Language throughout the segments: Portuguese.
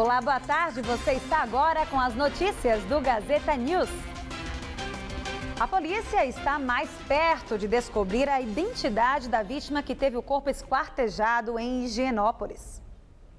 Olá, boa tarde. Você está agora com as notícias do Gazeta News. A polícia está mais perto de descobrir a identidade da vítima que teve o corpo esquartejado em Higienópolis.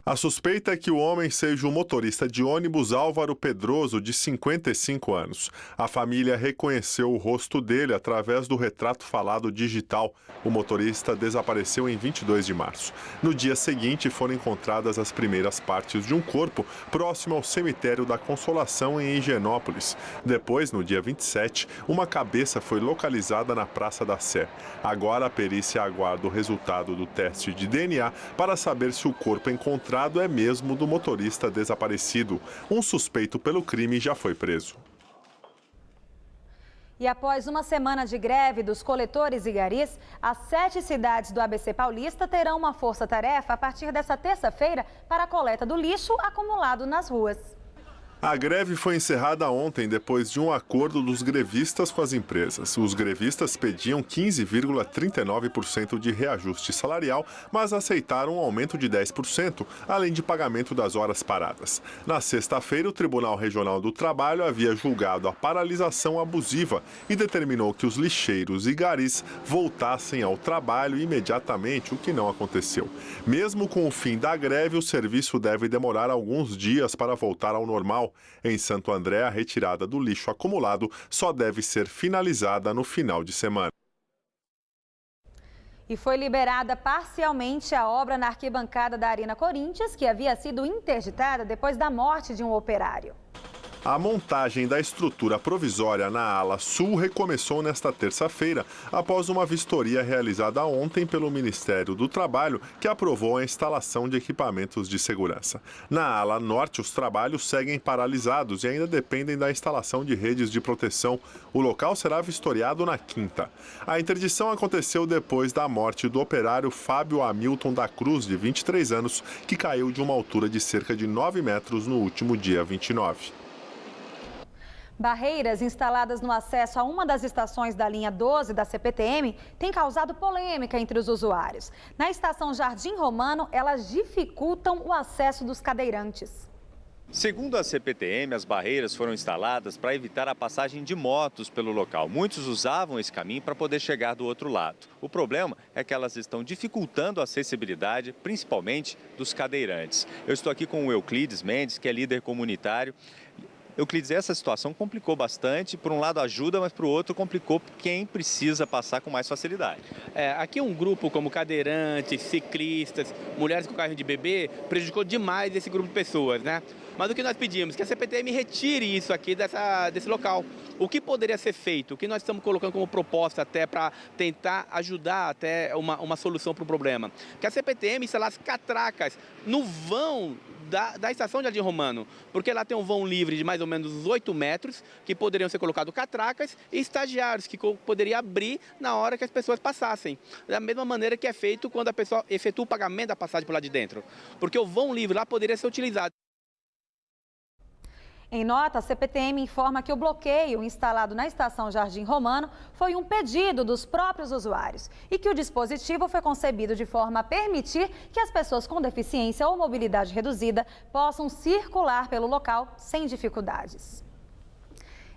A suspeita é que o homem seja o motorista de ônibus Álvaro Pedroso, de 55 anos. A família reconheceu o rosto dele através do retrato falado digital. O motorista desapareceu em 22 de março. No dia seguinte, foram encontradas as primeiras partes de um corpo próximo ao cemitério da Consolação, em Higienópolis. Depois, no dia 27, uma cabeça foi localizada na Praça da Sé. Agora, a perícia aguarda o resultado do teste de DNA para saber se o corpo encontrado é mesmo do motorista desaparecido. Um suspeito pelo crime já foi preso. E após uma semana de greve dos coletores e garis, as 7 cidades do ABC Paulista terão uma força-tarefa a partir dessa terça-feira para a coleta do lixo acumulado nas ruas. A greve foi encerrada ontem depois de um acordo dos grevistas com as empresas. Os grevistas pediam 15,39% de reajuste salarial, mas aceitaram um aumento de 10%, além de pagamento das horas paradas. Na sexta-feira, o Tribunal Regional do Trabalho havia julgado a paralisação abusiva e determinou que os lixeiros e garis voltassem ao trabalho imediatamente, o que não aconteceu. Mesmo com o fim da greve, o serviço deve demorar alguns dias para voltar ao normal. Em Santo André, a retirada do lixo acumulado só deve ser finalizada no final de semana. E foi liberada parcialmente a obra na arquibancada da Arena Corinthians, que havia sido interditada depois da morte de um operário. A montagem da estrutura provisória na ala sul recomeçou nesta terça-feira, após uma vistoria realizada ontem pelo Ministério do Trabalho, que aprovou a instalação de equipamentos de segurança. Na ala norte, os trabalhos seguem paralisados e ainda dependem da instalação de redes de proteção. O local será vistoriado na quinta. A interdição aconteceu depois da morte do operário Fábio Hamilton da Cruz, de 23 anos, que caiu de uma altura de cerca de 9 metros no último dia 29. Barreiras instaladas no acesso a uma das estações da linha 12 da CPTM têm causado polêmica entre os usuários. Na estação Jardim Romano, elas dificultam o acesso dos cadeirantes. Segundo a CPTM, as barreiras foram instaladas para evitar a passagem de motos pelo local. Muitos usavam esse caminho para poder chegar do outro lado. O problema é que elas estão dificultando a acessibilidade, principalmente dos cadeirantes. Eu estou aqui com o Euclides Mendes, que é líder comunitário. Euclides, essa situação complicou bastante, por um lado ajuda, mas por outro complicou quem precisa passar com mais facilidade. Aqui um grupo como cadeirantes, ciclistas, mulheres com carrinho de bebê, prejudicou demais esse grupo de pessoas, né? Mas o que nós pedimos? Que a CPTM retire isso aqui desse local. O que poderia ser feito? O que nós estamos colocando como proposta até para tentar ajudar até uma solução para o problema? Que a CPTM instalasse catracas no vão da estação de Jardim Romano, porque lá tem um vão livre de mais ou menos 8 metros, que poderiam ser colocados catracas e estagiários, que poderia abrir na hora que as pessoas passassem. Da mesma maneira que é feito quando a pessoa efetua o pagamento da passagem por lá de dentro. Porque o vão livre lá poderia ser utilizado. Em nota, a CPTM informa que o bloqueio instalado na estação Jardim Romano foi um pedido dos próprios usuários e que o dispositivo foi concebido de forma a permitir que as pessoas com deficiência ou mobilidade reduzida possam circular pelo local sem dificuldades.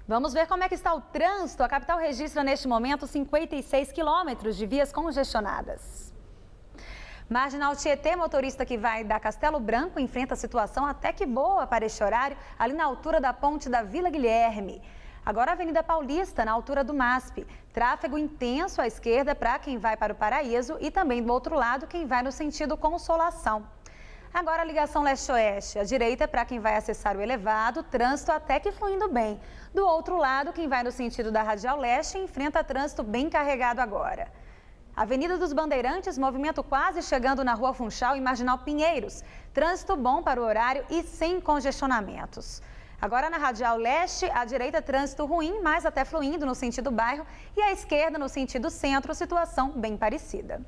Vamos ver como é que está o trânsito. A capital registra neste momento 56 quilômetros de vias congestionadas. Marginal Tietê, motorista que vai da Castelo Branco, enfrenta situação até que boa para este horário, ali na altura da ponte da Vila Guilherme. Agora a Avenida Paulista, na altura do MASP. Tráfego intenso à esquerda para quem vai para o Paraíso e também do outro lado quem vai no sentido Consolação. Agora a ligação leste-oeste. À direita para quem vai acessar o elevado, trânsito até que fluindo bem. Do outro lado, quem vai no sentido da Radial Leste enfrenta trânsito bem carregado agora. Avenida dos Bandeirantes, movimento quase chegando na Rua Funchal e Marginal Pinheiros. Trânsito bom para o horário e sem congestionamentos. Agora na Radial Leste, à direita trânsito ruim, mas até fluindo no sentido bairro. E à esquerda no sentido centro, situação bem parecida.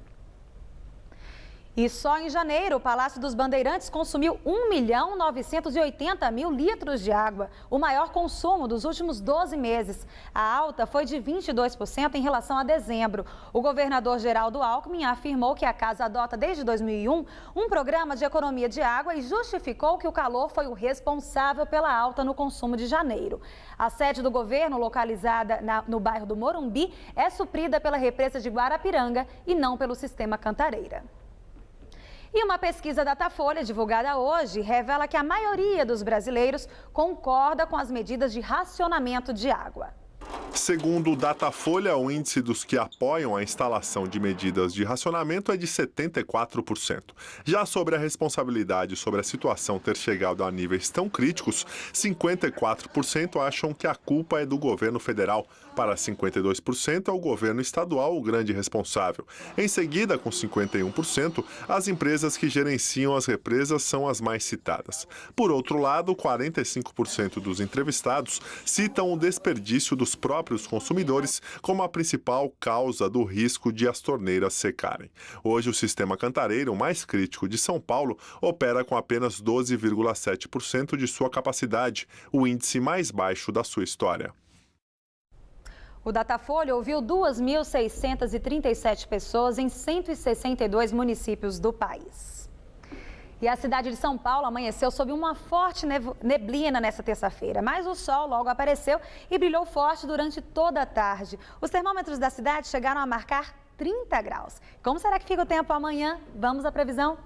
E só em janeiro, o Palácio dos Bandeirantes consumiu 1.980.000 litros de água, o maior consumo dos últimos 12 meses. A alta foi de 22% em relação a dezembro. O governador Geraldo Alckmin afirmou que a casa adota desde 2001 um programa de economia de água e justificou que o calor foi o responsável pela alta no consumo de janeiro. A sede do governo, localizada no bairro do Morumbi, é suprida pela represa de Guarapiranga e não pelo sistema Cantareira. E uma pesquisa Datafolha, divulgada hoje, revela que a maioria dos brasileiros concorda com as medidas de racionamento de água. Segundo o Datafolha, o índice dos que apoiam a instalação de medidas de racionamento é de 74%. Já sobre a responsabilidade sobre a situação ter chegado a níveis tão críticos, 54% acham que a culpa é do governo federal. Para 52% é o governo estadual o grande responsável. Em seguida, com 51%, as empresas que gerenciam as represas são as mais citadas. Por outro lado, 45% dos entrevistados citam o desperdício dos próprios consumidores como a principal causa do risco de as torneiras secarem. Hoje, o sistema Cantareira, o mais crítico de São Paulo, opera com apenas 12,7% de sua capacidade, o índice mais baixo da sua história. O Datafolha ouviu 2.637 pessoas em 162 municípios do país. E a cidade de São Paulo amanheceu sob uma forte neblina nesta terça-feira, mas o sol logo apareceu e brilhou forte durante toda a tarde. Os termômetros da cidade chegaram a marcar 30 graus. Como será que fica o tempo amanhã? Vamos à previsão?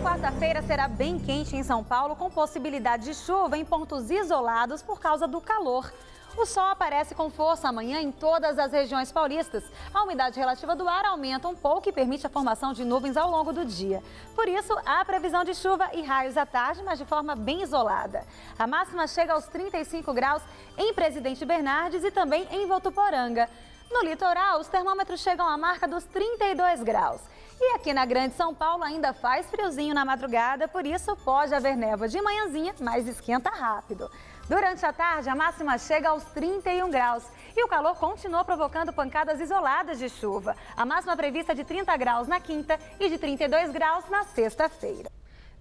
Quarta-feira será bem quente em São Paulo, com possibilidade de chuva em pontos isolados por causa do calor. O sol aparece com força amanhã em todas as regiões paulistas. A umidade relativa do ar aumenta um pouco e permite a formação de nuvens ao longo do dia. Por isso, há previsão de chuva e raios à tarde, mas de forma bem isolada. A máxima chega aos 35 graus em Presidente Bernardes e também em Votuporanga. No litoral, os termômetros chegam à marca dos 32 graus. E aqui na Grande São Paulo ainda faz friozinho na madrugada, por isso pode haver névoa de manhãzinha, mas esquenta rápido. Durante a tarde, a máxima chega aos 31 graus e o calor continua provocando pancadas isoladas de chuva. A máxima prevista é de 30 graus na quinta e de 32 graus na sexta-feira.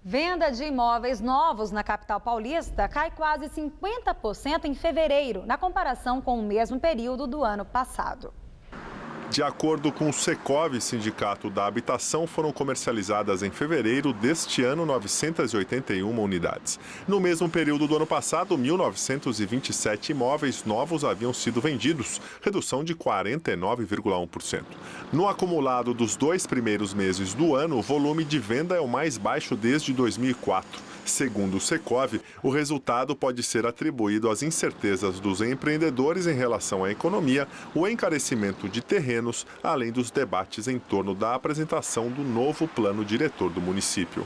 Venda de imóveis novos na capital paulista cai quase 50% em fevereiro, na comparação com o mesmo período do ano passado. De acordo com o Secov, Sindicato da Habitação, foram comercializadas em fevereiro deste ano 981 unidades. No mesmo período do ano passado, 1.927 imóveis novos haviam sido vendidos, redução de 49,1%. No acumulado dos 2 primeiros meses do ano, o volume de venda é o mais baixo desde 2004. Segundo o Secov, o resultado pode ser atribuído às incertezas dos empreendedores em relação à economia, o encarecimento de terrenos, além dos debates em torno da apresentação do novo plano diretor do município.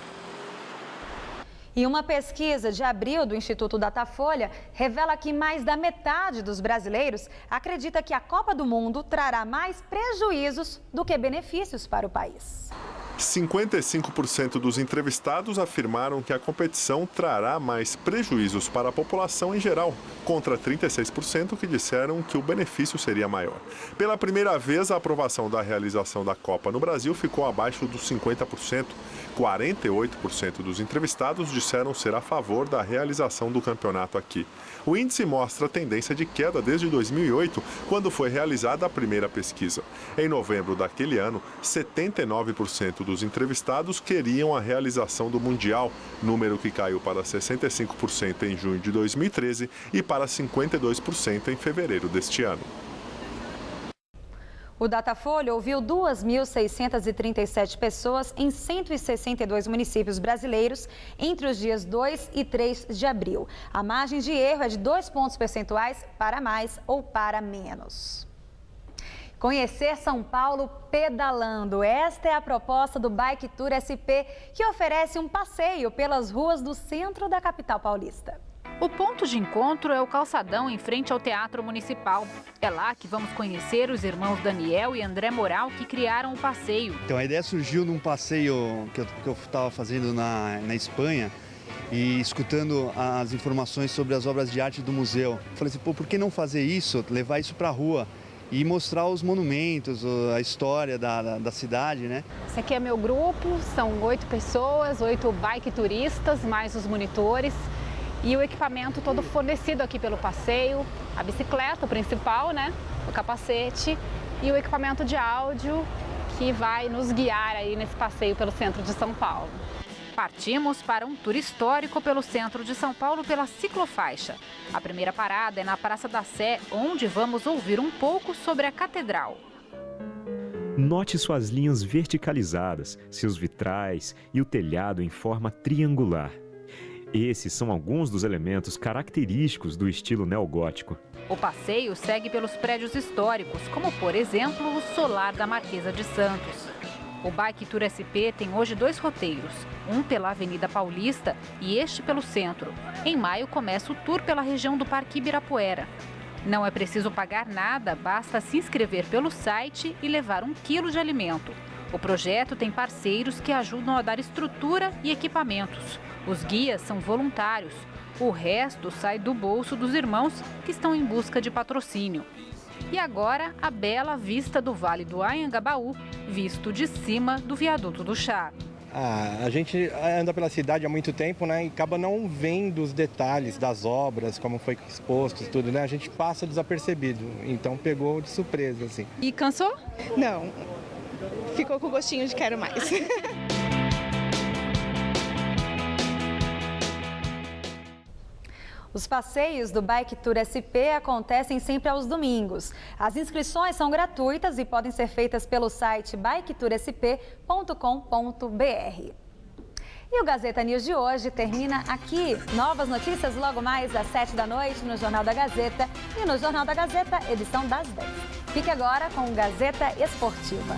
E uma pesquisa de abril do Instituto Datafolha revela que mais da metade dos brasileiros acredita que a Copa do Mundo trará mais prejuízos do que benefícios para o país. 55% dos entrevistados afirmaram que a competição trará mais prejuízos para a população em geral, contra 36% que disseram que o benefício seria maior. Pela primeira vez, a aprovação da realização da Copa no Brasil ficou abaixo dos 50%. 48% dos entrevistados disseram ser a favor da realização do campeonato aqui. O índice mostra tendência de queda desde 2008, quando foi realizada a primeira pesquisa. Em novembro daquele ano, 79% dos entrevistados queriam a realização do Mundial, número que caiu para 65% em junho de 2013 e para 52% em fevereiro deste ano. O Datafolha ouviu 2.637 pessoas em 162 municípios brasileiros entre os dias 2 e 3 de abril. A margem de erro é de 2 pontos percentuais para mais ou para menos. Conhecer São Paulo pedalando. Esta é a proposta do Bike Tour SP, que oferece um passeio pelas ruas do centro da capital paulista. O ponto de encontro é o calçadão em frente ao Teatro Municipal. É lá que vamos conhecer os irmãos Daniel e André Moral, que criaram o passeio. Então a ideia surgiu num passeio que eu estava fazendo na Espanha e escutando as informações sobre as obras de arte do museu. Falei assim, por que não fazer isso, levar isso para a rua? e mostrar os monumentos, a história da cidade, né? Esse aqui é meu grupo, são 8 pessoas, 8 bike turistas, mais os monitores. E o equipamento todo fornecido aqui pelo passeio, a bicicleta principal, né? O capacete e o equipamento de áudio que vai nos guiar aí nesse passeio pelo centro de São Paulo. Partimos para um tour histórico pelo centro de São Paulo pela ciclofaixa. A primeira parada é na Praça da Sé, onde vamos ouvir um pouco sobre a Catedral. Note suas linhas verticalizadas, seus vitrais e o telhado em forma triangular. Esses são alguns dos elementos característicos do estilo neogótico. O passeio segue pelos prédios históricos, como, por exemplo, o Solar da Marquesa de Santos. O Bike Tour SP tem hoje 2 roteiros, um pela Avenida Paulista e este pelo centro. Em maio começa o tour pela região do Parque Ibirapuera. Não é preciso pagar nada, basta se inscrever pelo site e levar 1 quilo de alimento. O projeto tem parceiros que ajudam a dar estrutura e equipamentos. Os guias são voluntários. O resto sai do bolso dos irmãos que estão em busca de patrocínio. E agora, a bela vista do Vale do Anhangabaú, visto de cima do Viaduto do Chá. A gente anda pela cidade há muito tempo, né? E acaba não vendo os detalhes das obras, como foi exposto, tudo, né? A gente passa desapercebido. Então pegou de surpresa, assim. E cansou? Não. Ficou com gostinho de quero mais. Os passeios do Bike Tour SP acontecem sempre aos domingos. As inscrições são gratuitas e podem ser feitas pelo site biketoursp.com.br. E o Gazeta News de hoje termina aqui. Novas notícias logo mais às 7 da noite no Jornal da Gazeta e no Jornal da Gazeta, edição das 10. Fique agora com o Gazeta Esportiva.